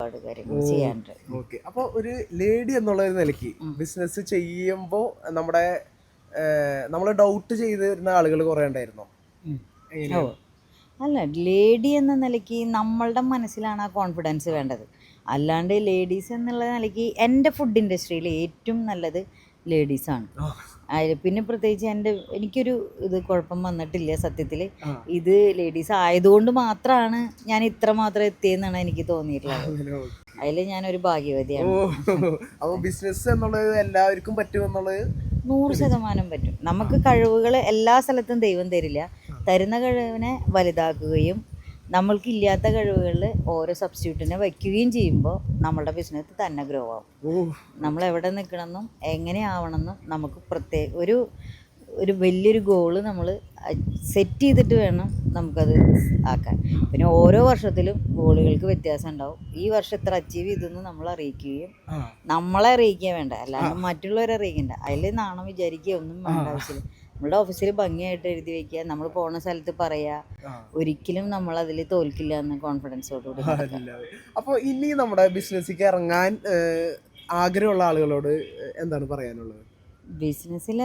ഒരുപാട് കാര്യങ്ങൾ ചെയ്യാനുണ്ട്. ഓക്കെ. അപ്പോൾ ഒരു ലേഡി എന്നുള്ള ഒരു നിലയ്ക്ക് ബിസിനസ് ചെയ്യുമ്പോൾ നമ്മളെ ഡൗട്ട് ചെയ്തിരുന്ന ആളുകൾ കുറേ ഉണ്ടായിരുന്നോ? ഓ അല്ല, ലേഡി എന്ന നിലയ്ക്ക് നമ്മളുടെ മനസ്സിലാണ് ആ കോൺഫിഡൻസ് വേണ്ടത്. അല്ലാണ്ട് ലേഡീസ് എന്നുള്ള നിലയ്ക്ക് എൻ്റെ ഫുഡ് ഇൻഡസ്ട്രിയിൽ ഏറ്റവും നല്ലത് ലേഡീസാണ്. അതിൽ പിന്നെ പ്രത്യേകിച്ച് എനിക്കൊരു കുഴപ്പം വന്നിട്ടില്ല സത്യത്തിൽ. ഇത് ലേഡീസ് ആയതുകൊണ്ട് മാത്രമാണ് ഞാൻ ഇത്ര മാത്രം എത്തിയെന്നാണ് എനിക്ക് തോന്നിയിട്ടുള്ളത്. അതിൽ ഞാനൊരു ഭാഗ്യവതിയാണ്. അപ്പോൾ ബിസിനസ് എന്നുള്ളത് എല്ലാവർക്കും പറ്റുമെന്നുള്ളത് 100% പറ്റും. നമുക്ക് കഴിവുകൾ എല്ലാ സ്ഥലത്തും ദൈവം തരില്ല. തരുന്ന കഴിവിനെ വലുതാക്കുകയും നമ്മൾക്കില്ലാത്ത കഴിവുകളിൽ ഓരോ സബ്സ്റ്റിറ്റ്യൂട്ടിനെ വയ്ക്കുകയും ചെയ്യുമ്പോൾ നമ്മളുടെ ബിസിനസ് തന്നെ ഗ്രോ ആവും. നമ്മൾ എവിടെ നിൽക്കണമെന്നും എങ്ങനെ ആവണമെന്നും നമുക്ക് ഒരു വലിയൊരു ഗോള് നമ്മൾ സെറ്റ് ചെയ്തിട്ട് വേണം നമുക്കത് ആക്കാൻ. പിന്നെ ഓരോ വർഷത്തിലും ഗോളുകൾക്ക് വ്യത്യാസം ഉണ്ടാവും. ഈ വർഷം ഇത്ര അച്ചീവ് ചെയ്തെന്ന് നമ്മൾ അറിയിക്കുകയും നമ്മളെ അറിയിക്കുക വേണ്ട, അല്ലാണ്ട് മറ്റുള്ളവരെ അറിയിക്കണ്ട. അതിൽ നാണം വിചാരിക്കുക ഒന്നും വേണ്ട ആവശ്യമില്ല. നമ്മളുടെ ഓഫീസിൽ ഭംഗിയായിട്ട് എഴുതി വയ്ക്കുക, നമ്മൾ പോണ സ്ഥലത്ത് പറയുക. ഒരിക്കലും നമ്മൾ അതിൽ തോൽക്കില്ല എന്ന് കോൺഫിഡൻസോടുകൂടി. അപ്പോൾ ഇനി നമ്മുടെ ബിസിനസ്സിലേക്ക് ഇറങ്ങാൻ ആഗ്രഹമുള്ള ആളുകളോട് എന്താണ് പറയാനുള്ളത്? ബിസിനസ്സിൽ